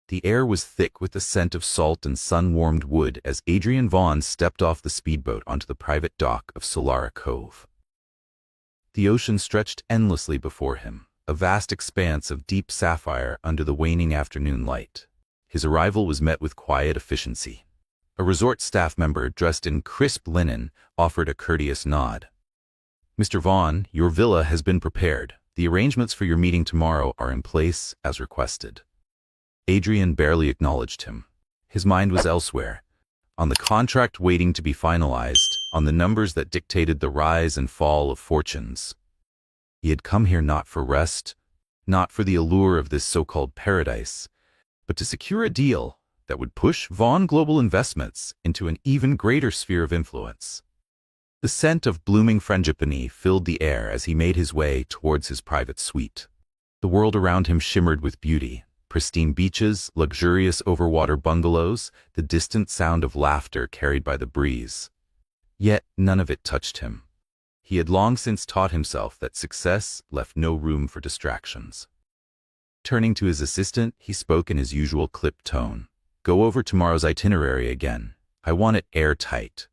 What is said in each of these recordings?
The air was thick with the scent of salt and sun-warmed wood as Adrian Vaughn stepped off the speedboat onto the private dock of Solara Cove. The ocean stretched endlessly before him, a vast expanse of deep sapphire under the waning afternoon light. His arrival was met with quiet efficiency. A resort staff member dressed in crisp linen offered a courteous nod. "Mr. Vaughn, your villa has been prepared. The arrangements for your meeting tomorrow are in place as requested." Adrian barely acknowledged him. His mind was elsewhere, on the contract waiting to be finalized, on the numbers that dictated the rise and fall of fortunes. He had come here not for rest, not for the allure of this so-called paradise, but to secure a deal that would push Vaughn Global Investments into an even greater sphere of influence. The scent of blooming frangipani filled the air as he made his way towards his private suite. The world around him shimmered with beauty. Pristine beaches, luxurious overwater bungalows, the distant sound of laughter carried by the breeze. Yet none of it touched him. He had long since taught himself that success left no room for distractions. Turning to his assistant, he spoke in his usual clipped tone. "Go over tomorrow's itinerary again. I want it airtight."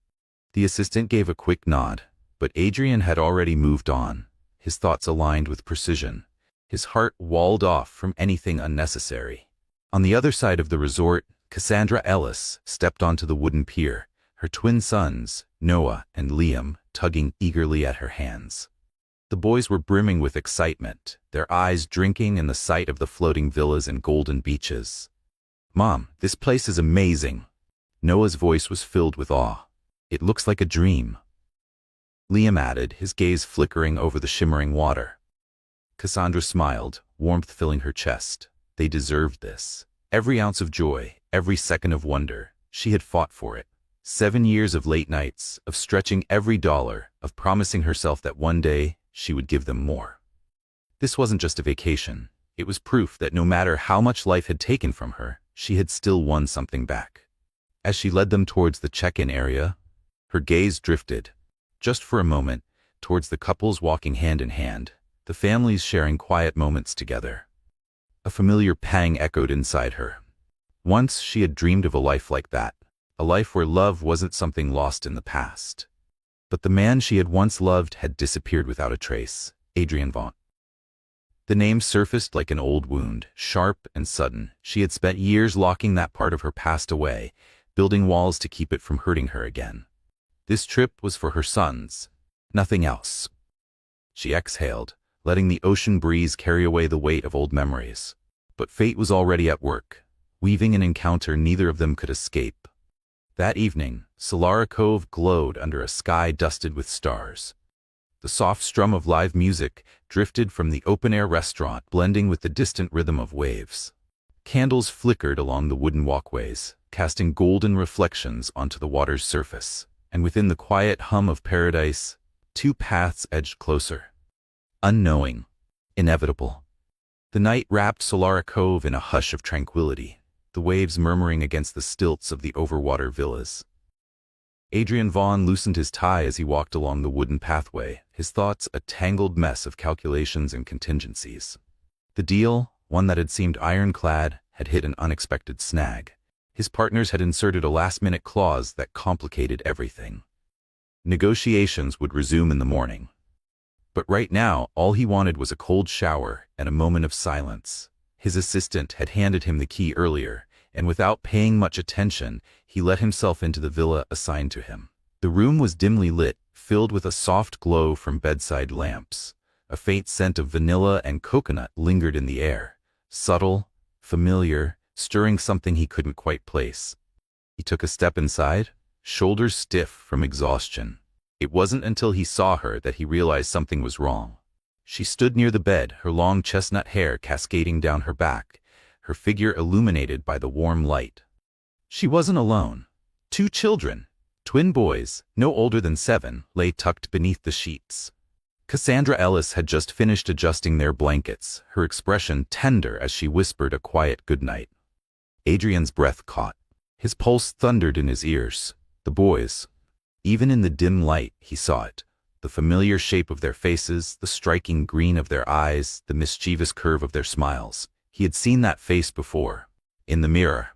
The assistant gave a quick nod, but Adrian had already moved on, his thoughts aligned with precision, his heart walled off from anything unnecessary. On the other side of the resort, Cassandra Ellis stepped onto the wooden pier, her twin sons, Noah and Liam, tugging eagerly at her hands. The boys were brimming with excitement, their eyes drinking in the sight of the floating villas and golden beaches. "Mom, this place is amazing." Noah's voice was filled with awe. "It looks like a dream." Liam added, his gaze flickering over the shimmering water. Cassandra smiled, warmth filling her chest. They deserved this. Every ounce of joy, every second of wonder, she had fought for it. 7 years of late nights, of stretching every dollar, of promising herself that one day she would give them more. This wasn't just a vacation. It was proof that no matter how much life had taken from her, she had still won something back. As she led them towards the check-in area, her gaze drifted, just for a moment, towards the couples walking hand in hand, the families sharing quiet moments together. A familiar pang echoed inside her. Once she had dreamed of a life like that, a life where love wasn't something lost in the past. But the man she had once loved had disappeared without a trace, Adrian Vaughn. The name surfaced like an old wound, sharp and sudden. She had spent years locking that part of her past away, building walls to keep it from hurting her again. This trip was for her sons, nothing else. She exhaled, letting the ocean breeze carry away the weight of old memories. But fate was already at work, weaving an encounter neither of them could escape. That evening, Solara Cove glowed under a sky dusted with stars. The soft strum of live music drifted from the open-air restaurant, blending with the distant rhythm of waves. Candles flickered along the wooden walkways, casting golden reflections onto the water's surface. And within the quiet hum of paradise, 2 paths edged closer. Unknowing, inevitable. The night wrapped Solara Cove in a hush of tranquility, the waves murmuring against the stilts of the overwater villas. Adrian Vaughn loosened his tie as he walked along the wooden pathway, his thoughts a tangled mess of calculations and contingencies. The deal, one that had seemed ironclad, had hit an unexpected snag. His partners had inserted a last-minute clause that complicated everything. Negotiations would resume in the morning. But right now, all he wanted was a cold shower and a moment of silence. His assistant had handed him the key earlier, and without paying much attention, he let himself into the villa assigned to him. The room was dimly lit, filled with a soft glow from bedside lamps. A faint scent of vanilla and coconut lingered in the air, subtle, familiar, stirring something he couldn't quite place. He took a step inside, shoulders stiff from exhaustion. It wasn't until he saw her that he realized something was wrong. She stood near the bed, her long chestnut hair cascading down her back, her figure illuminated by the warm light. She wasn't alone. 2 children, twin boys, no older than 7, lay tucked beneath the sheets. Cassandra Ellis had just finished adjusting their blankets, her expression tender as she whispered a quiet goodnight. Adrian's breath caught. His pulse thundered in his ears. The boys. Even in the dim light, he saw it. The familiar shape of their faces, the striking green of their eyes, the mischievous curve of their smiles. He had seen that face before. In the mirror,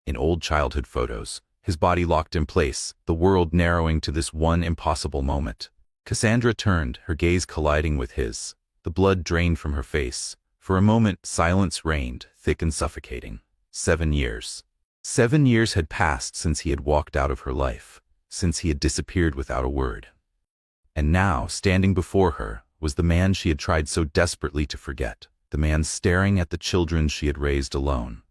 in old childhood photos, his body locked in place, the world narrowing to this one impossible moment. Cassandra turned, her gaze colliding with his. The blood drained from her face. For a moment, silence reigned, thick and suffocating. 7 years. 7 years had passed since he had walked out of her life, since he had disappeared without a word. And now, standing before her, was the man she had tried so desperately to forget, the man staring at the children she had raised alone.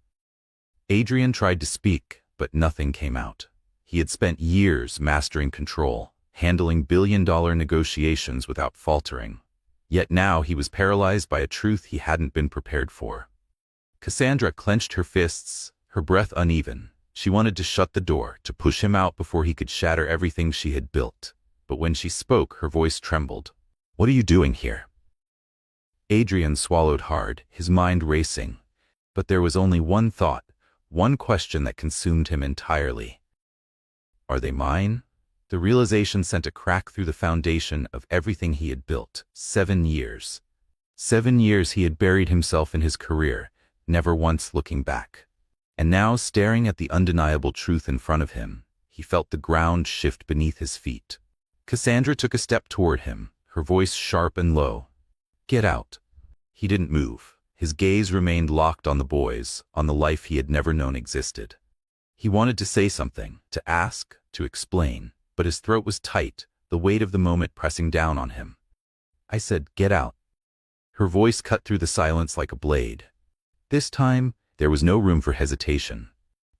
Adrian tried to speak, but nothing came out. He had spent years mastering control, handling billion-dollar negotiations without faltering. Yet now he was paralyzed by a truth he hadn't been prepared for. Cassandra clenched her fists, her breath uneven. She wanted to shut the door, to push him out before he could shatter everything she had built. But when she spoke, her voice trembled. "What are you doing here?" Adrian swallowed hard, his mind racing. But there was only one thought, one question that consumed him entirely. Are they mine? The realization sent a crack through the foundation of everything he had built. 7 years. 7 years he had buried himself in his career, never once looking back. And now, staring at the undeniable truth in front of him, he felt the ground shift beneath his feet. Cassandra took a step toward him, her voice sharp and low. "Get out." He didn't move. His gaze remained locked on the boys, on the life he had never known existed. He wanted to say something, to ask, to explain, but his throat was tight, the weight of the moment pressing down on him. "I said, get out." Her voice cut through the silence like a blade. This time, there was no room for hesitation.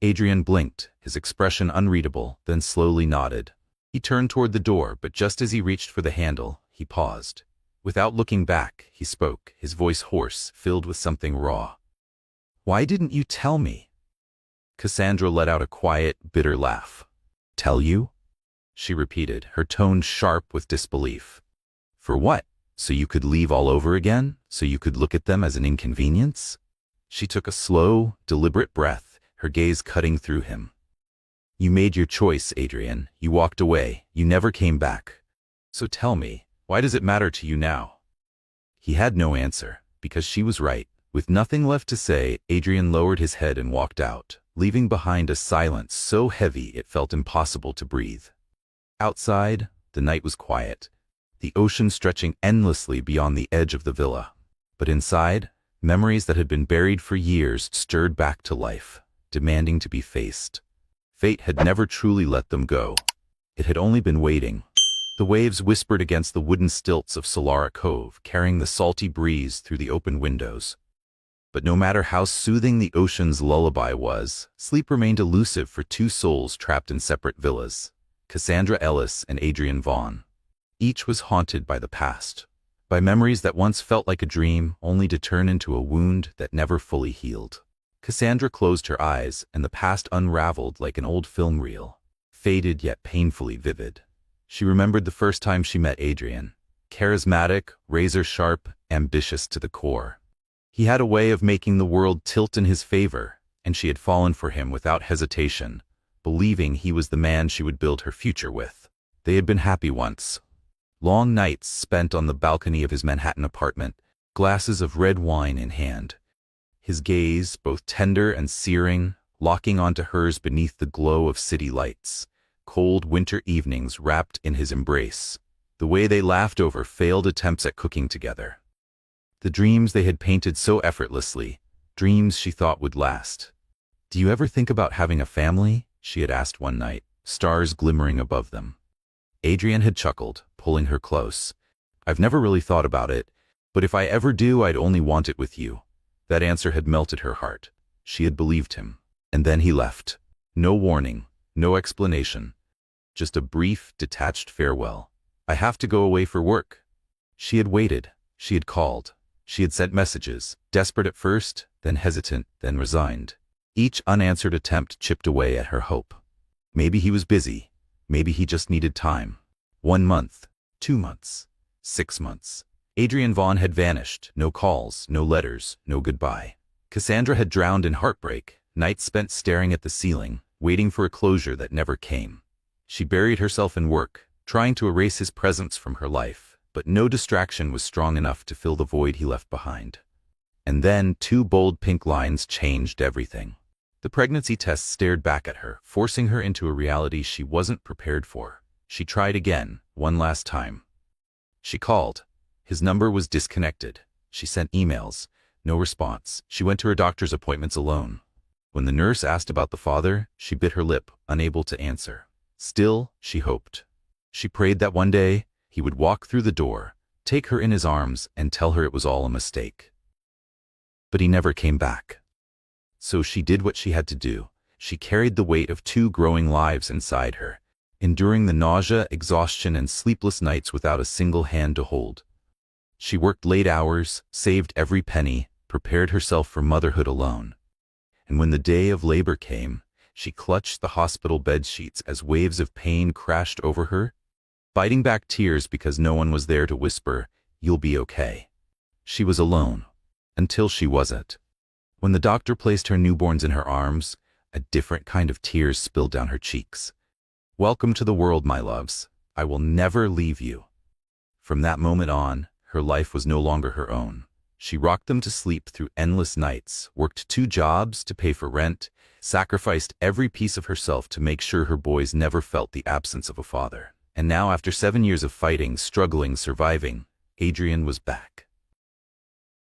Adrian blinked, his expression unreadable, then slowly nodded. He turned toward the door, but just as he reached for the handle, he paused. Without looking back, he spoke, his voice hoarse, filled with something raw. "Why didn't you tell me?" Cassandra let out a quiet, bitter laugh. "Tell you?" she repeated, her tone sharp with disbelief. "For what? So you could leave all over again? So you could look at them as an inconvenience?" She took a slow, deliberate breath, her gaze cutting through him. "You made your choice, Adrian. You walked away. You never came back. So tell me, why does it matter to you now?" He had no answer, because she was right. With nothing left to say, Adrian lowered his head and walked out, leaving behind a silence so heavy it felt impossible to breathe. Outside, the night was quiet, the ocean stretching endlessly beyond the edge of the villa. But inside, memories that had been buried for years stirred back to life, demanding to be faced. Fate had never truly let them go. It had only been waiting. The waves whispered against the wooden stilts of Solara Cove, carrying the salty breeze through the open windows. But no matter how soothing the ocean's lullaby was, sleep remained elusive for two souls trapped in separate villas, Cassandra Ellis and Adrian Vaughn. Each was haunted by the past, by memories that once felt like a dream, only to turn into a wound that never fully healed. Cassandra closed her eyes, and the past unraveled like an old film reel, faded yet painfully vivid. She remembered the first time she met Adrian, charismatic, razor-sharp, ambitious to the core. He had a way of making the world tilt in his favor, and she had fallen for him without hesitation, believing he was the man she would build her future with. They had been happy once. Long nights spent on the balcony of his Manhattan apartment, glasses of red wine in hand. His gaze, both tender and searing, locking onto hers beneath the glow of city lights. Cold winter evenings wrapped in his embrace. The way they laughed over failed attempts at cooking together. The dreams they had painted so effortlessly, dreams she thought would last. "Do you ever think about having a family?" she had asked one night, stars glimmering above them. Adrian had chuckled, pulling her close. "I've never really thought about it, but if I ever do, I'd only want it with you." That answer had melted her heart. She had believed him. And then he left. No warning, no explanation. Just a brief, detached farewell. "I have to go away for work." She had waited. She had called. She had sent messages, desperate at first, then hesitant, then resigned. Each unanswered attempt chipped away at her hope. Maybe he was busy. Maybe he just needed time. 1 month, 2 months, 6 months. Adrian Vaughn had vanished. No calls, no letters, no goodbye. Cassandra had drowned in heartbreak, nights spent staring at the ceiling, waiting for a closure that never came. She buried herself in work, trying to erase his presence from her life, but no distraction was strong enough to fill the void he left behind. And then 2 bold pink lines changed everything. The pregnancy test stared back at her, forcing her into a reality she wasn't prepared for. She tried again, one last time. She called. His number was disconnected. She sent emails. No response. She went to her doctor's appointments alone. When the nurse asked about the father, she bit her lip, unable to answer. Still, she hoped. She prayed that one day, he would walk through the door, take her in his arms, and tell her it was all a mistake. But he never came back. So she did what she had to do. She carried the weight of 2 growing lives inside her, enduring the nausea, exhaustion, and sleepless nights without a single hand to hold. She worked late hours, saved every penny, prepared herself for motherhood alone. And when the day of labor came, she clutched the hospital bed sheets as waves of pain crashed over her, fighting back tears because no one was there to whisper, "You'll be okay." She was alone, until she wasn't. When the doctor placed her newborns in her arms, a different kind of tears spilled down her cheeks. "Welcome to the world, my loves. I will never leave you." From that moment on, her life was no longer her own. She rocked them to sleep through endless nights, worked 2 jobs to pay for rent, sacrificed every piece of herself to make sure her boys never felt the absence of a father. And now, after 7 years of fighting, struggling, surviving, Adrian was back.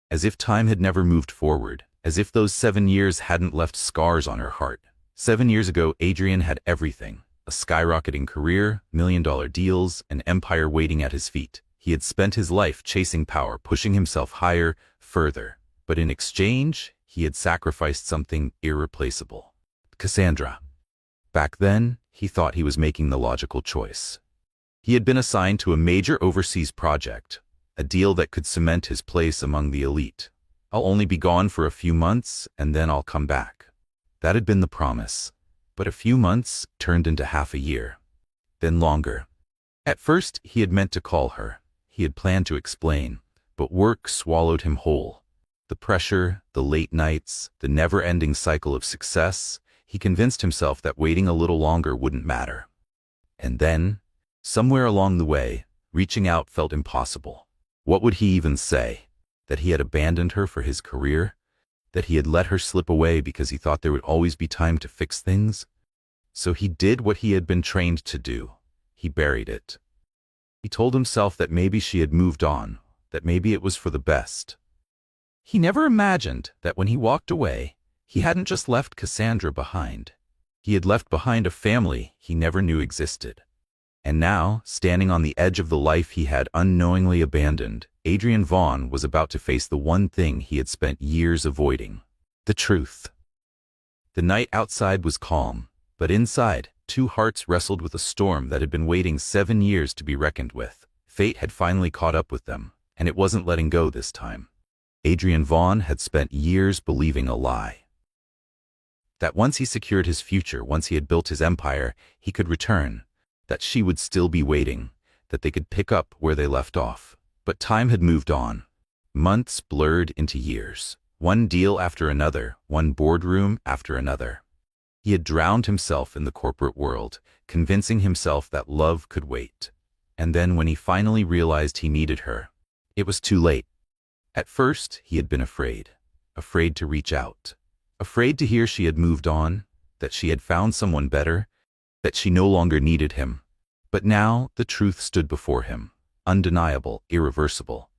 As if time had never moved forward, as if those 7 years hadn't left scars on her heart. 7 years ago, Adrian had everything: a skyrocketing career, million-dollar deals, an empire waiting at his feet. He had spent his life chasing power, pushing himself higher, further. But in exchange, he had sacrificed something irreplaceable: Cassandra. Back then, he thought he was making the logical choice. He had been assigned to a major overseas project, a deal that could cement his place among the elite. "I'll only be gone for a few months, and then I'll come back." That had been the promise. But a few months turned into half a year, then longer. At first, he had meant to call her. He had planned to explain, but work swallowed him whole. The pressure, the late nights, the never-ending cycle of success, he convinced himself that waiting a little longer wouldn't matter. And then, somewhere along the way, reaching out felt impossible. What would he even say? That he had abandoned her for his career? That he had let her slip away because he thought there would always be time to fix things? So he did what he had been trained to do. He buried it. He told himself that maybe she had moved on, that maybe it was for the best. He never imagined that when he walked away, he hadn't just left Cassandra behind. He had left behind a family he never knew existed. And now, standing on the edge of the life he had unknowingly abandoned, Adrian Vaughn was about to face the one thing he had spent years avoiding: the truth. The night outside was calm, but inside, 2 hearts wrestled with a storm that had been waiting 7 years to be reckoned with. Fate had finally caught up with them, and it wasn't letting go this time. Adrian Vaughn had spent years believing a lie. That once he secured his future, once he had built his empire, he could return. That she would still be waiting, that they could pick up where they left off. But time had moved on. Months blurred into years. One deal after another, one boardroom after another. He had drowned himself in the corporate world, convincing himself that love could wait. And then when he finally realized he needed her, it was too late. At first, he had been afraid. Afraid to reach out. Afraid to hear she had moved on, that she had found someone better, that she no longer needed him. But now the truth stood before him, undeniable, irreversible.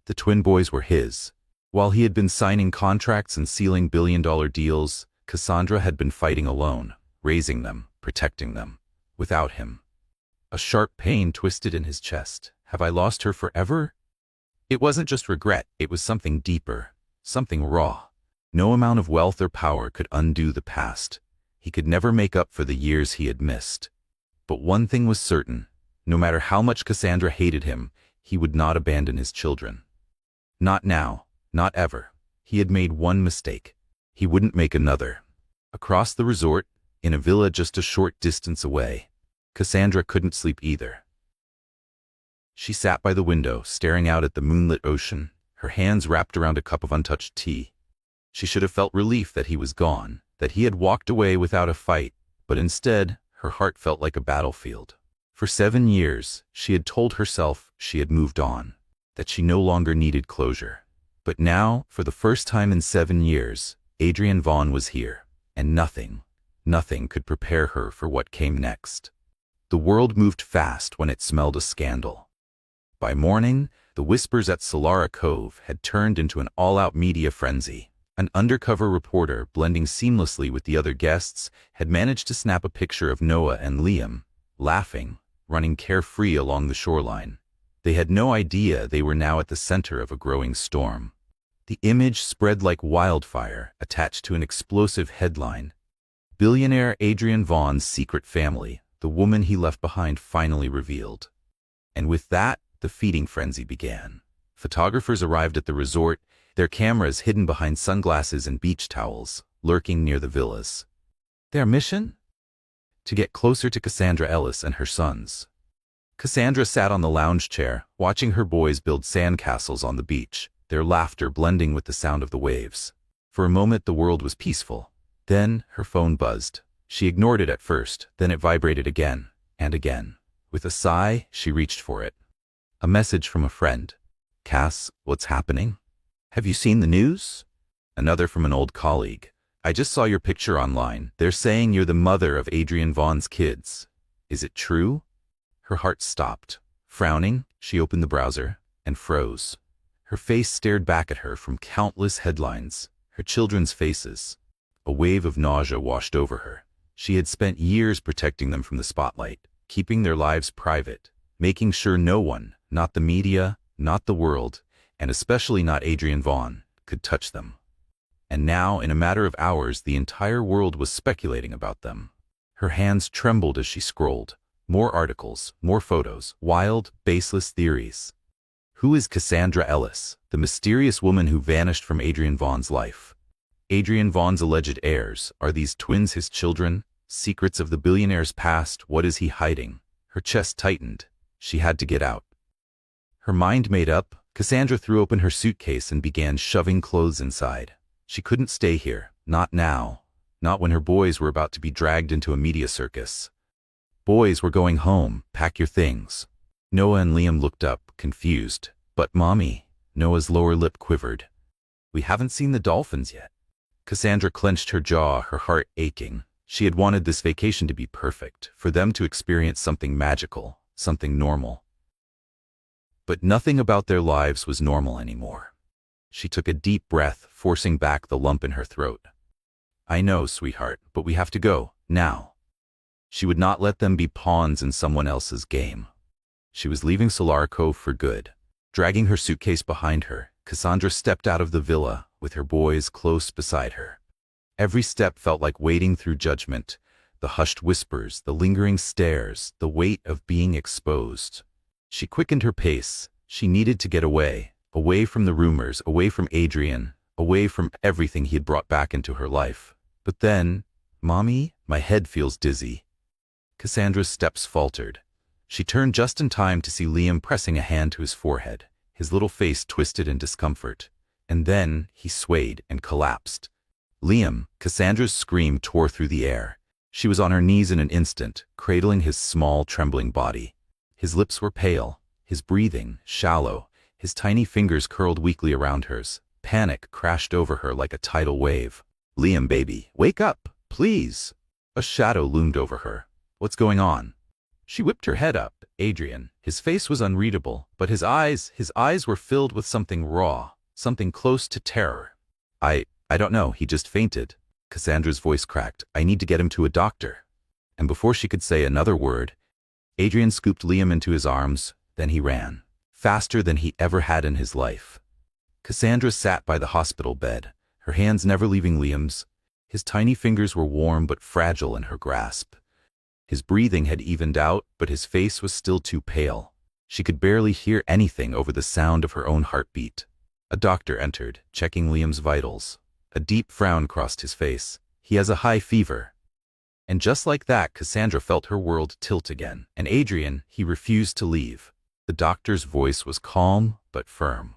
The twin boys were his. While he had been signing contracts and sealing billion-dollar deals, Cassandra had been fighting alone, raising them, protecting them, without him. A sharp pain twisted in his chest. Have I lost her forever? It wasn't just regret, it was something deeper, something raw. No amount of wealth or power could undo the past. He could never make up for the years he had missed. But one thing was certain: no matter how much Cassandra hated him, he would not abandon his children. Not now, not ever. He had made one mistake. He wouldn't make another. Across the resort, in a villa just a short distance away, Cassandra couldn't sleep either. She sat by the window, staring out at the moonlit ocean, her hands wrapped around a cup of untouched tea. She should have felt relief that he was gone, that he had walked away without a fight, but instead, her heart felt like a battlefield. For 7 years, she had told herself she had moved on, that she no longer needed closure. But now, for the first time in 7 years, Adrian Vaughn was here. And nothing could prepare her for what came next. The world moved fast when it smelled a scandal. By morning, the whispers at Solara Cove had turned into an all-out media frenzy. An undercover reporter, blending seamlessly with the other guests, had managed to snap a picture of Noah and Liam, laughing, running carefree along the shoreline. They had no idea they were now at the center of a growing storm. The image spread like wildfire, attached to an explosive headline. Billionaire Adrian Vaughn's secret family, the woman he left behind, finally revealed. And with that, the feeding frenzy began. Photographers arrived at the resort, their cameras hidden behind sunglasses and beach towels, lurking near the villas. Their mission? To get closer to Cassandra Ellis and her sons. Cassandra sat on the lounge chair, watching her boys build sandcastles on the beach, their laughter blending with the sound of the waves. For a moment the world was peaceful. Then her phone buzzed. She ignored it at first, then it vibrated again and again. With a sigh, she reached for it. A message from a friend. "Cass, what's happening? Have you seen the news?" Another from an old colleague. "I just saw your picture online. They're saying you're the mother of Adrian Vaughn's kids. Is it true?" Her heart stopped. Frowning, she opened the browser and froze. Her face stared back at her from countless headlines, her children's faces. A wave of nausea washed over her. She had spent years protecting them from the spotlight, keeping their lives private, making sure no one, not the media, not the world, and especially not Adrian Vaughn, could touch them. And now, in a matter of hours, the entire world was speculating about them. Her hands trembled as she scrolled. More articles, more photos, wild, baseless theories. Who is Cassandra Ellis, the mysterious woman who vanished from Adrian Vaughn's life? Adrian Vaughn's alleged heirs, are these twins his children? Secrets of the billionaire's past, what is he hiding? Her chest tightened. She had to get out. Her mind made up, Cassandra threw open her suitcase and began shoving clothes inside. She couldn't stay here, not now, not when her boys were about to be dragged into a media circus. "Boys, we're going home, pack your things." Noah and Liam looked up, confused. "But Mommy," Noah's lower lip quivered. "We haven't seen the dolphins yet." Cassandra clenched her jaw, her heart aching. She had wanted this vacation to be perfect, for them to experience something magical, something normal. But nothing about their lives was normal anymore. She took a deep breath, forcing back the lump in her throat. "I know, sweetheart, but we have to go, now." She would not let them be pawns in someone else's game. She was leaving Solara Cove for good. Dragging her suitcase behind her, Cassandra stepped out of the villa, with her boys close beside her. Every step felt like wading through judgment, the hushed whispers, the lingering stares, the weight of being exposed. She quickened her pace. She needed to get away from the rumors, away from Adrian, away from everything he had brought back into her life. But then, "Mommy, my head feels dizzy." Cassandra's steps faltered. She turned just in time to see Liam pressing a hand to his forehead, his little face twisted in discomfort. And then he swayed and collapsed. "Liam!" Cassandra's scream tore through the air. She was on her knees in an instant, cradling his small, trembling body. His lips were pale, his breathing shallow, his tiny fingers curled weakly around hers. Panic crashed over her like a tidal wave. "Liam, baby, wake up, please!" A shadow loomed over her. "What's going on?" She whipped her head up. Adrian. His face was unreadable, but his eyes were filled with something raw, something close to terror. I don't know, he just fainted." Cassandra's voice cracked. "I need to get him to a doctor." And before she could say another word, Adrian scooped Liam into his arms, then he ran, faster than he ever had in his life. Cassandra sat by the hospital bed, her hands never leaving Liam's. His tiny fingers were warm but fragile in her grasp. His breathing had evened out, but his face was still too pale. She could barely hear anything over the sound of her own heartbeat. A doctor entered, checking Liam's vitals. A deep frown crossed his face. "He has a high fever." And just like that, Cassandra felt her world tilt again. And Adrian, he refused to leave. The doctor's voice was calm but firm.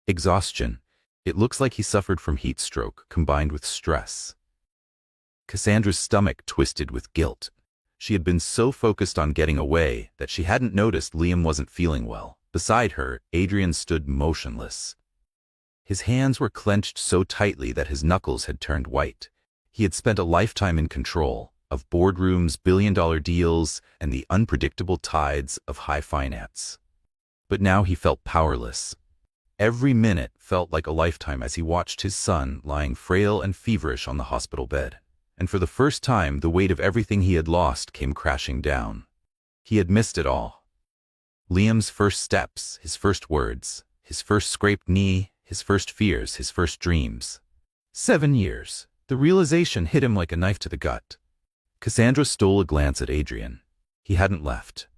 "Exhaustion. It looks like he suffered from heat stroke combined with stress." Cassandra's stomach twisted with guilt. She had been so focused on getting away that she hadn't noticed Liam wasn't feeling well. Beside her, Adrian stood motionless. His hands were clenched so tightly that his knuckles had turned white. He had spent a lifetime in control of boardrooms, billion-dollar deals, and the unpredictable tides of high finance. But now he felt powerless. Every minute felt like a lifetime as he watched his son lying frail and feverish on the hospital bed. And for the first time, the weight of everything he had lost came crashing down. He had missed it all. Liam's first steps, his first words, his first scraped knee, his first fears, his first dreams. 7 years. The realization hit him like a knife to the gut. Cassandra stole a glance at Adrian. He hadn't left.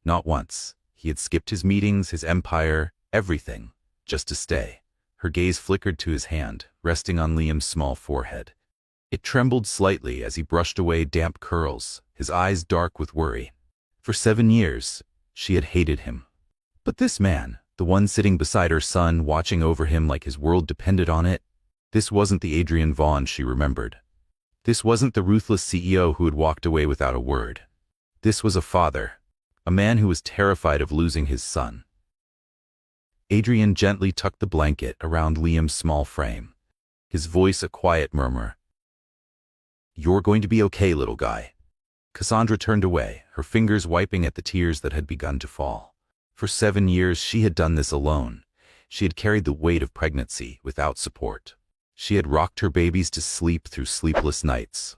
Not once. He had skipped his meetings, his empire, everything, just to stay. Her gaze flickered to his hand, resting on Liam's small forehead. It trembled slightly as he brushed away damp curls, his eyes dark with worry. For 7 years, she had hated him. But this man, the one sitting beside her son, watching over him like his world depended on it, this wasn't the Adrian Vaughn she remembered. This wasn't the ruthless CEO who had walked away without a word. This was a father, a man who was terrified of losing his son. Adrian gently tucked the blanket around Liam's small frame, his voice a quiet murmur. "You're going to be okay, little guy." Cassandra turned away, her fingers wiping at the tears that had begun to fall. For 7 years she had done this alone. She had carried the weight of pregnancy without support. She had rocked her babies to sleep through sleepless nights,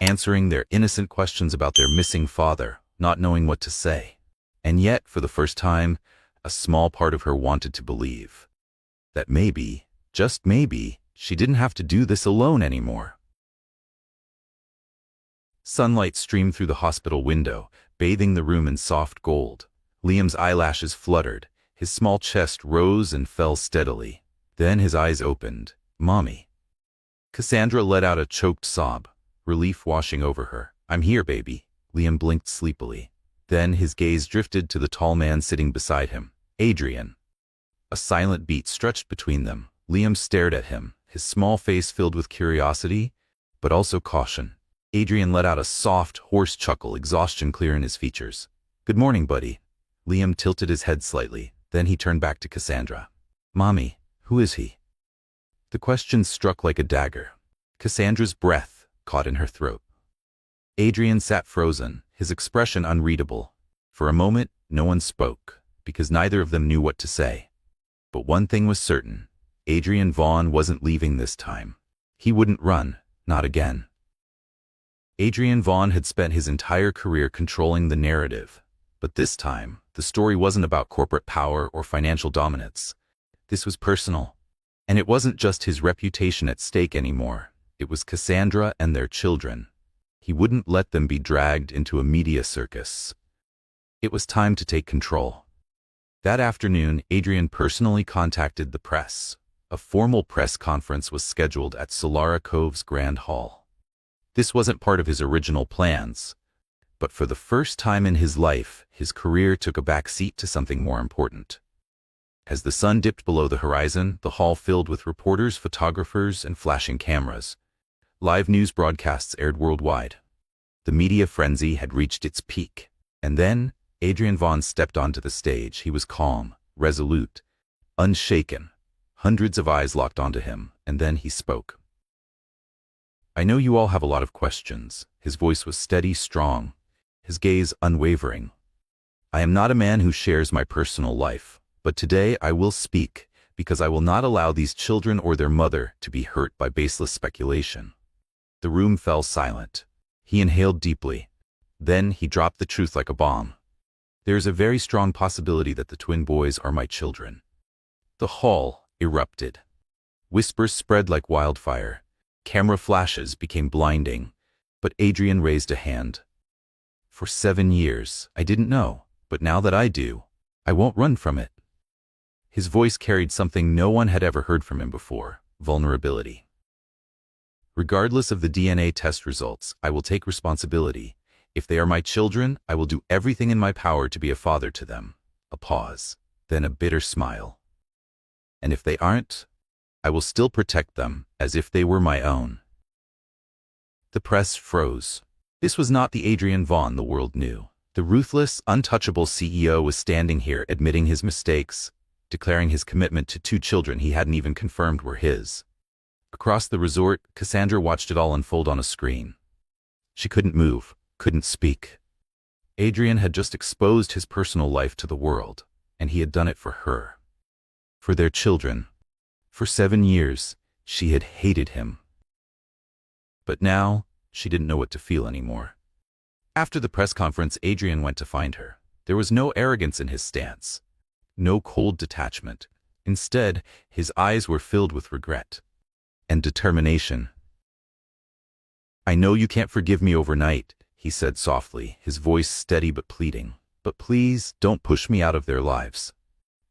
answering their innocent questions about their missing father, not knowing what to say. And yet, for the first time, a small part of her wanted to believe that maybe, just maybe, she didn't have to do this alone anymore. Sunlight streamed through the hospital window, bathing the room in soft gold. Liam's eyelashes fluttered, his small chest rose and fell steadily. Then his eyes opened. "Mommy." Cassandra let out a choked sob, relief washing over her. "I'm here, baby." Liam blinked sleepily. Then his gaze drifted to the tall man sitting beside him, Adrian. A silent beat stretched between them. Liam stared at him, his small face filled with curiosity, but also caution. Adrian let out a soft, hoarse chuckle, exhaustion clear in his features. "Good morning, buddy." Liam tilted his head slightly. Then he turned back to Cassandra. "Mommy, who is he?" The question struck like a dagger. Cassandra's breath caught in her throat. Adrian sat frozen, his expression unreadable. For a moment, no one spoke, because neither of them knew what to say. But one thing was certain. Adrian Vaughn wasn't leaving this time. He wouldn't run, not again. Adrian Vaughn had spent his entire career controlling the narrative. But this time, the story wasn't about corporate power or financial dominance. This was personal. And it wasn't just his reputation at stake anymore. It was Cassandra and their children. He wouldn't let them be dragged into a media circus. It was time to take control. That afternoon, Adrian personally contacted the press. A formal press conference was scheduled at Solara Cove's Grand Hall. This wasn't part of his original plans. But for the first time in his life, his career took a back seat to something more important. As the sun dipped below the horizon, the hall filled with reporters, photographers, and flashing cameras. Live news broadcasts aired worldwide. The media frenzy had reached its peak. And then, Adrian Vaughn stepped onto the stage. He was calm, resolute, unshaken. Hundreds of eyes locked onto him, and then he spoke. "I know you all have a lot of questions." His voice was steady, strong, his gaze unwavering. "I am not a man who shares my personal life. But today I will speak, because I will not allow these children or their mother to be hurt by baseless speculation." The room fell silent. He inhaled deeply. Then he dropped the truth like a bomb. "There is a very strong possibility that the twin boys are my children." The hall erupted. Whispers spread like wildfire. Camera flashes became blinding. But Adrian raised a hand. "For 7 years, I didn't know, but now that I do, I won't run from it." His voice carried something no one had ever heard from him before: vulnerability. "Regardless of the DNA test results, I will take responsibility. If they are my children, I will do everything in my power to be a father to them." A pause, then a bitter smile. "And if they aren't, I will still protect them as if they were my own." The press froze. This was not the Adrian Vaughn the world knew. The ruthless, untouchable CEO was standing here admitting his mistakes, declaring his commitment to 2 children he hadn't even confirmed were his. Across the resort, Cassandra watched it all unfold on a screen. She couldn't move, couldn't speak. Adrian had just exposed his personal life to the world, and he had done it for her. For their children. For 7 years, she had hated him. But now, she didn't know what to feel anymore. After the press conference, Adrian went to find her. There was no arrogance in his stance, no cold detachment. Instead, his eyes were filled with regret and determination. "I know you can't forgive me overnight," he said softly, his voice steady but pleading. "But please, don't push me out of their lives."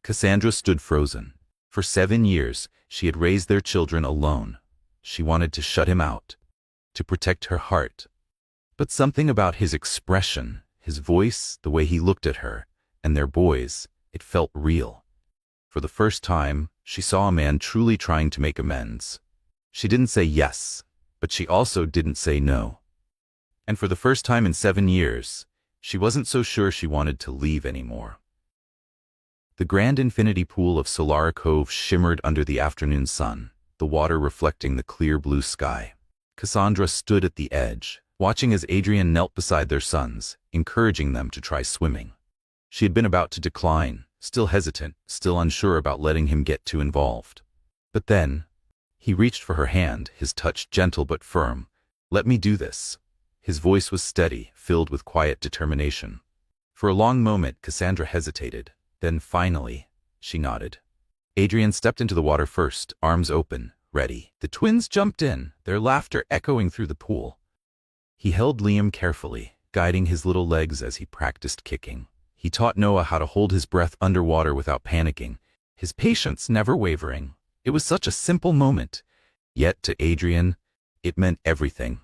Cassandra stood frozen. For 7 years, she had raised their children alone. She wanted to shut him out, to protect her heart. But something about his expression, his voice, the way he looked at her, and their boys, it felt real. For the first time, she saw a man truly trying to make amends. She didn't say yes, but she also didn't say no. And for the first time in 7 years, she wasn't so sure she wanted to leave anymore. The grand infinity pool of Solara Cove shimmered under the afternoon sun, the water reflecting the clear blue sky. Cassandra stood at the edge, watching as Adrian knelt beside their sons, encouraging them to try swimming. She had been about to decline, still hesitant, still unsure about letting him get too involved. But then, he reached for her hand, his touch gentle but firm. "Let me do this." His voice was steady, filled with quiet determination. For a long moment, Cassandra hesitated. Then finally, she nodded. Adrian stepped into the water first, arms open, ready. The twins jumped in, their laughter echoing through the pool. He held Liam carefully, guiding his little legs as he practiced kicking. He taught Noah how to hold his breath underwater without panicking, his patience never wavering. It was such a simple moment, yet to Adrian, it meant everything.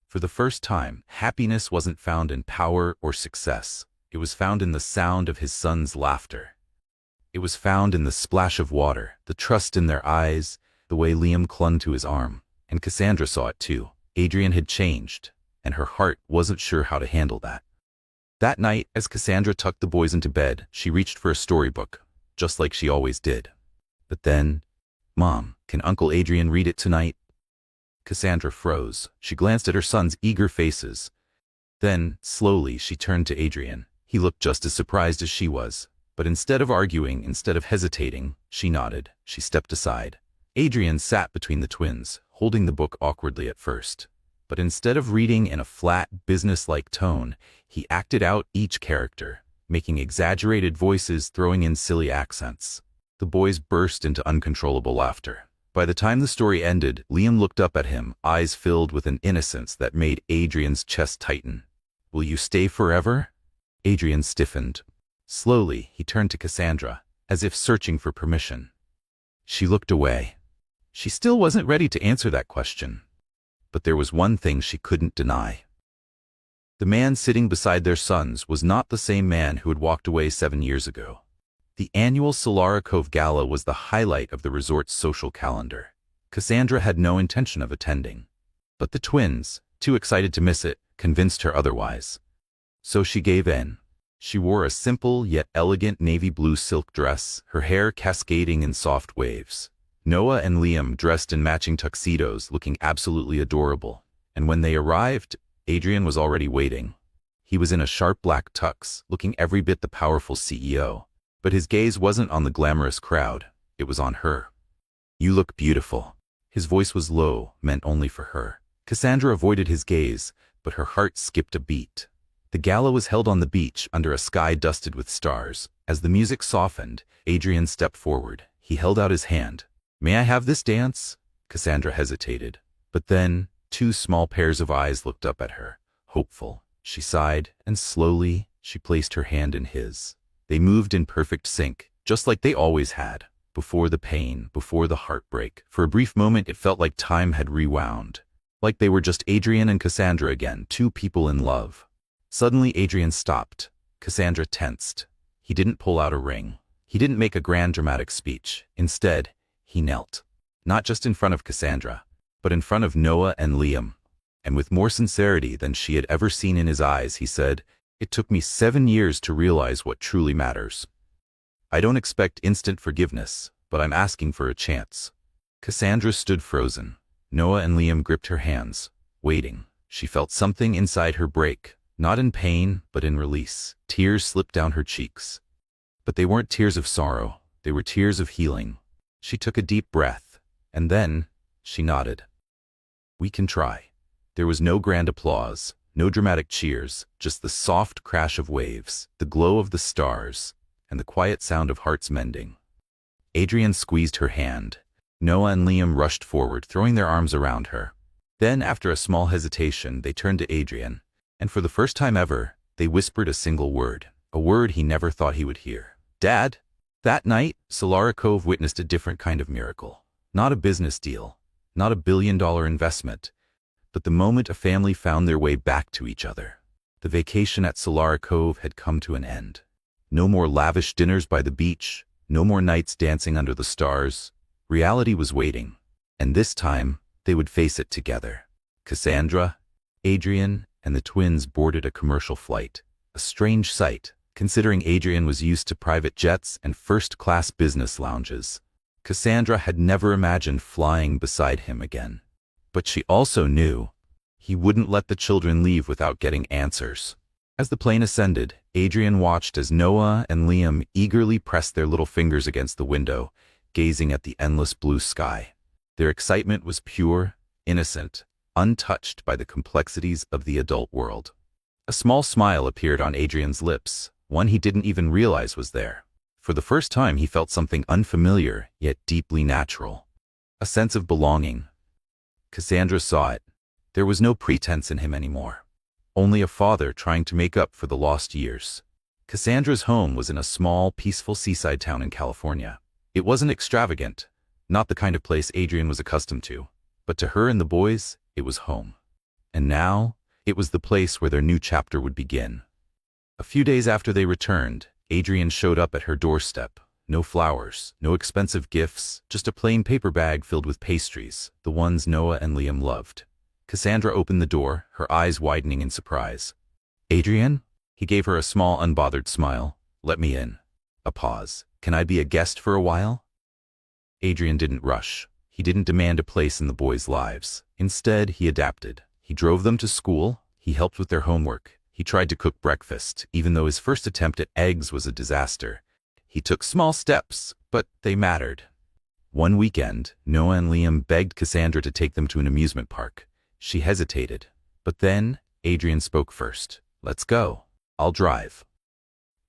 For the first time, happiness wasn't found in power or success. It was found in the sound of his son's laughter. It was found in the splash of water, the trust in their eyes, the way Liam clung to his arm. And Cassandra saw it too. Adrian had changed, and her heart wasn't sure how to handle that. That night, as Cassandra tucked the boys into bed, she reached for a storybook, just like she always did. But then, "Mom, can Uncle Adrian read it tonight?" Cassandra froze. She glanced at her sons' eager faces. Then, slowly, she turned to Adrian. He looked just as surprised as she was. But instead of arguing, instead of hesitating, she nodded. She stepped aside. Adrian sat between the twins, holding the book awkwardly at first. But instead of reading in a flat, business-like tone, he acted out each character, making exaggerated voices, throwing in silly accents. The boys burst into uncontrollable laughter. By the time the story ended, Liam looked up at him, eyes filled with an innocence that made Adrian's chest tighten. "Will you stay forever?" Adrian stiffened. Slowly, he turned to Cassandra, as if searching for permission. She looked away. She still wasn't ready to answer that question. But there was one thing she couldn't deny. The man sitting beside their sons was not the same man who had walked away 7 years ago. The annual Solara Cove Gala was the highlight of the resort's social calendar. Cassandra had no intention of attending. But the twins, too excited to miss it, convinced her otherwise. So she gave in. She wore a simple yet elegant navy blue silk dress, her hair cascading in soft waves. Noah and Liam dressed in matching tuxedos, looking absolutely adorable. And when they arrived, Adrian was already waiting. He was in a sharp black tux, looking every bit the powerful CEO. But his gaze wasn't on the glamorous crowd, it was on her. "You look beautiful." His voice was low, meant only for her. Cassandra avoided his gaze, but her heart skipped a beat. The gala was held on the beach under a sky dusted with stars. As the music softened, Adrian stepped forward. He held out his hand. "May I have this dance?" Cassandra hesitated. But then, 2 small pairs of eyes looked up at her, hopeful. She sighed, and slowly, she placed her hand in his. They moved in perfect sync, just like they always had. Before the pain, before the heartbreak. For a brief moment, it felt like time had rewound. Like they were just Adrian and Cassandra again, 2 people in love. Suddenly, Adrian stopped. Cassandra tensed. He didn't pull out a ring. He didn't make a grand dramatic speech. Instead, he knelt. Not just in front of Cassandra, but in front of Noah and Liam. And with more sincerity than she had ever seen in his eyes, he said, "It took me 7 years to realize what truly matters. I don't expect instant forgiveness, but I'm asking for a chance." Cassandra stood frozen. Noah and Liam gripped her hands, waiting. She felt something inside her break, not in pain, but in release. Tears slipped down her cheeks. But they weren't tears of sorrow. They were tears of healing. She took a deep breath, and then she nodded. "We can try." There was no grand applause, no dramatic cheers, just the soft crash of waves, the glow of the stars, and the quiet sound of hearts mending. Adrian squeezed her hand. Noah and Liam rushed forward, throwing their arms around her. Then, after a small hesitation, they turned to Adrian, and for the first time ever, they whispered a single word, a word he never thought he would hear. "Dad." That night, Solara Cove witnessed a different kind of miracle. Not a business deal, not a billion-dollar investment, but the moment a family found their way back to each other. The vacation at Solara Cove had come to an end. No more lavish dinners by the beach, no more nights dancing under the stars. Reality was waiting, and this time, they would face it together. Cassandra, Adrian, and the twins boarded a commercial flight. A strange sight, considering Adrian was used to private jets and first-class business lounges. Cassandra had never imagined flying beside him again. But she also knew he wouldn't let the children leave without getting answers. As the plane ascended, Adrian watched as Noah and Liam eagerly pressed their little fingers against the window, gazing at the endless blue sky. Their excitement was pure, innocent, untouched by the complexities of the adult world. A small smile appeared on Adrian's lips, one he didn't even realize was there. For the first time he felt something unfamiliar, yet deeply natural. A sense of belonging. Cassandra saw it. There was no pretense in him anymore. Only a father trying to make up for the lost years. Cassandra's home was in a small, peaceful seaside town in California. It wasn't extravagant, not the kind of place Adrian was accustomed to, but to her and the boys, it was home. And now, it was the place where their new chapter would begin. A few days after they returned, Adrian showed up at her doorstep. No flowers, no expensive gifts, just a plain paper bag filled with pastries, the ones Noah and Liam loved. Cassandra opened the door, her eyes widening in surprise. "Adrian?" He gave her a small, unbothered smile. "Let me in." A pause. "Can I be a guest for a while?" Adrian didn't rush. He didn't demand a place in the boys' lives. Instead, he adapted. He drove them to school. He helped with their homework. He tried to cook breakfast, even though his first attempt at eggs was a disaster. He took small steps, but they mattered. One weekend, Noah and Liam begged Cassandra to take them to an amusement park. She hesitated, but then Adrian spoke first. "Let's go. I'll drive."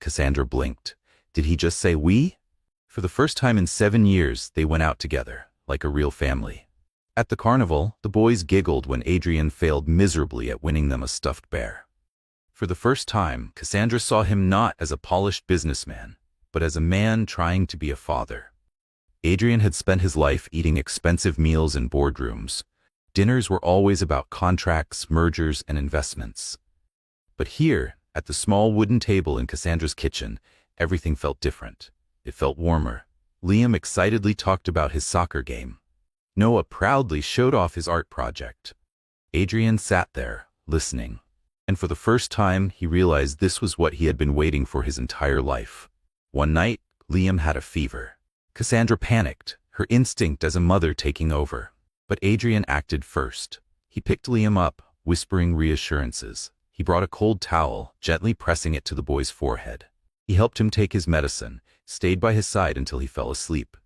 Cassandra blinked. Did he just say we? For the first time in 7 years, they went out together, like a real family. At the carnival, the boys giggled when Adrian failed miserably at winning them a stuffed bear. For the first time, Cassandra saw him not as a polished businessman, but as a man trying to be a father. Adrian had spent his life eating expensive meals in boardrooms. Dinners were always about contracts, mergers, and investments. But here, at the small wooden table in Cassandra's kitchen, everything felt different. It felt warmer. Liam excitedly talked about his soccer game. Noah proudly showed off his art project. Adrian sat there, listening. And for the first time, he realized this was what he had been waiting for his entire life. One night, Liam had a fever. Cassandra panicked, her instinct as a mother taking over. But Adrian acted first. He picked Liam up, whispering reassurances. He brought a cold towel, gently pressing it to the boy's forehead. He helped him take his medicine, stayed by his side until he fell asleep.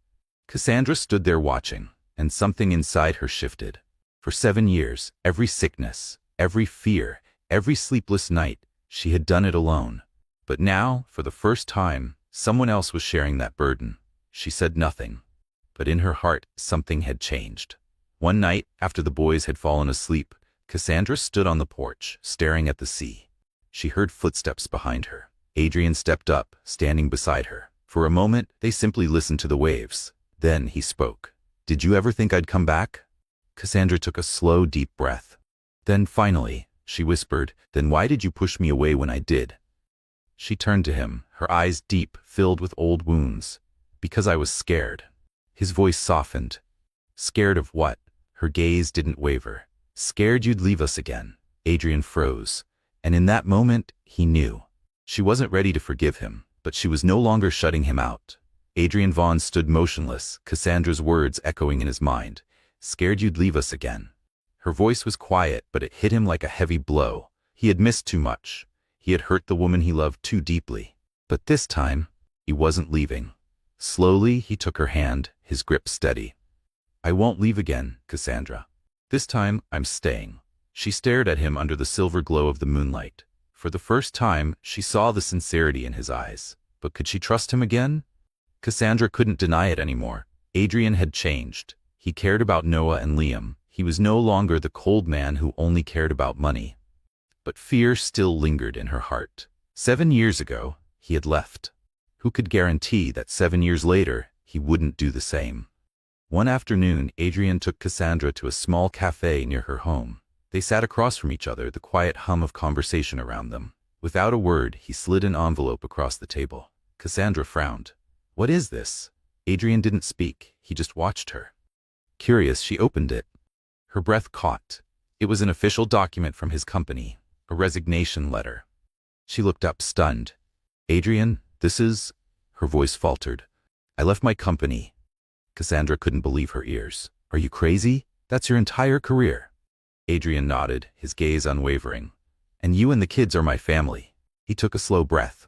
Cassandra stood there watching, and something inside her shifted. For 7 years, every sickness, every fear, every sleepless night, she had done it alone. But now, for the first time, someone else was sharing that burden. She said nothing. But in her heart, something had changed. One night, after the boys had fallen asleep, Cassandra stood on the porch, staring at the sea. She heard footsteps behind her. Adrian stepped up, standing beside her. For a moment, they simply listened to the waves. Then he spoke. "Did you ever think I'd come back?" Cassandra took a slow, deep breath. Then finally, she whispered, "Then why did you push me away when I did?" She turned to him, her eyes deep, filled with old wounds. "Because I was scared." His voice softened. "Scared of what?" Her gaze didn't waver. "Scared you'd leave us again." Adrian froze. And in that moment, he knew. She wasn't ready to forgive him, but she was no longer shutting him out. Adrian Vaughn stood motionless, Cassandra's words echoing in his mind. Scared you'd leave us again. Her voice was quiet, but it hit him like a heavy blow. He had missed too much. He had hurt the woman he loved too deeply. But this time, he wasn't leaving. Slowly, he took her hand, his grip steady. I won't leave again, Cassandra. This time, I'm staying. She stared at him under the silver glow of the moonlight. For the first time, she saw the sincerity in his eyes. But could she trust him again? Cassandra couldn't deny it anymore. Adrian had changed. He cared about Noah and Liam. He was no longer the cold man who only cared about money. But fear still lingered in her heart. 7 years ago, he had left. Who could guarantee that 7 years later, he wouldn't do the same? One afternoon, Adrian took Cassandra to a small cafe near her home. They sat across from each other, the quiet hum of conversation around them. Without a word, he slid an envelope across the table. Cassandra frowned. What is this? Adrian didn't speak. He just watched her. Curious, she opened it. Her breath caught. It was an official document from his company, a resignation letter. She looked up, stunned. Adrian, this is... Her voice faltered. I left my company. Cassandra couldn't believe her ears. Are you crazy? That's your entire career. Adrian nodded, his gaze unwavering. And you and the kids are my family. He took a slow breath.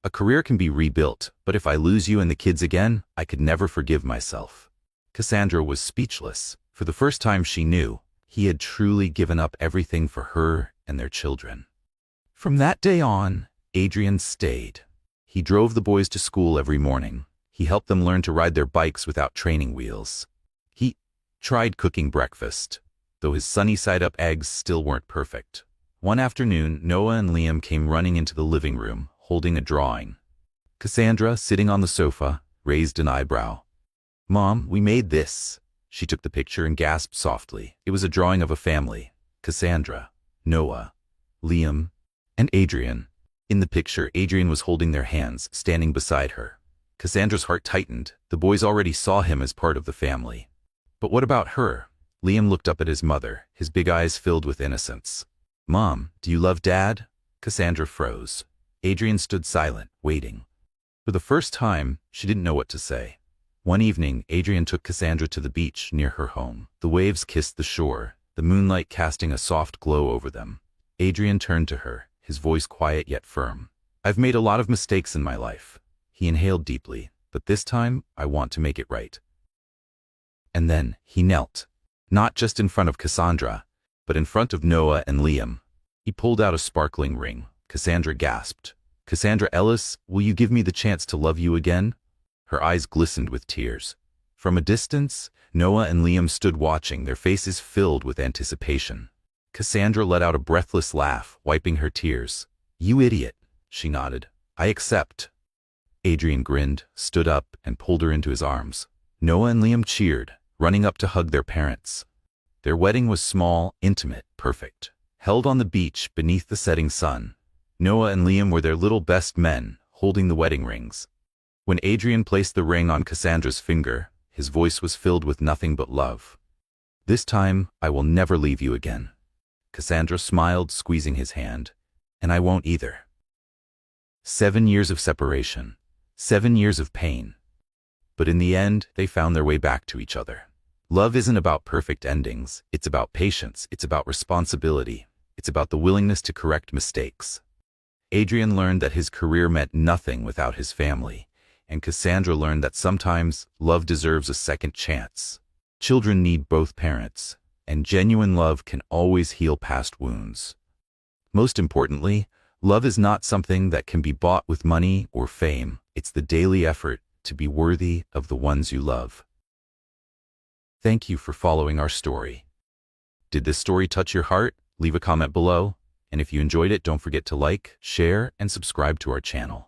A career can be rebuilt, but if I lose you and the kids again, I could never forgive myself. Cassandra was speechless. For the first time she knew, he had truly given up everything for her and their children. From that day on, Adrian stayed. He drove the boys to school every morning. He helped them learn to ride their bikes without training wheels. He tried cooking breakfast, though his sunny-side-up eggs still weren't perfect. One afternoon, Noah and Liam came running into the living room, holding a drawing. Cassandra, sitting on the sofa, raised an eyebrow. Mom, we made this. She took the picture and gasped softly. It was a drawing of a family. Cassandra, Noah, Liam, and Adrian. In the picture, Adrian was holding their hands, standing beside her. Cassandra's heart tightened. The boys already saw him as part of the family. But what about her? Liam looked up at his mother, his big eyes filled with innocence. Mom, do you love Dad? Cassandra froze. Adrian stood silent, waiting. For the first time, she didn't know what to say. One evening, Adrian took Cassandra to the beach near her home. The waves kissed the shore, the moonlight casting a soft glow over them. Adrian turned to her, his voice quiet yet firm. I've made a lot of mistakes in my life. He inhaled deeply, but this time, I want to make it right. And then, he knelt. Not just in front of Cassandra, but in front of Noah and Liam. He pulled out a sparkling ring. Cassandra gasped. Cassandra Ellis, will you give me the chance to love you again? Her eyes glistened with tears. From a distance, Noah and Liam stood watching, their faces filled with anticipation. Cassandra let out a breathless laugh, wiping her tears. You idiot, she nodded. I accept. Adrian grinned, stood up, and pulled her into his arms. Noah and Liam cheered, running up to hug their parents. Their wedding was small, intimate, perfect. Held on the beach beneath the setting sun. Noah and Liam were their little best men, holding the wedding rings. When Adrian placed the ring on Cassandra's finger, his voice was filled with nothing but love. This time, I will never leave you again. Cassandra smiled, squeezing his hand. And I won't either. 7 years of separation. 7 years of pain. But in the end, they found their way back to each other. Love isn't about perfect endings. It's about patience. It's about responsibility. It's about the willingness to correct mistakes. Adrian learned that his career meant nothing without his family, and Cassandra learned that sometimes love deserves a second chance. Children need both parents, and genuine love can always heal past wounds. Most importantly, love is not something that can be bought with money or fame. It's the daily effort to be worthy of the ones you love. Thank you for following our story. Did this story touch your heart? Leave a comment below. And if you enjoyed it, don't forget to like, share, and subscribe to our channel.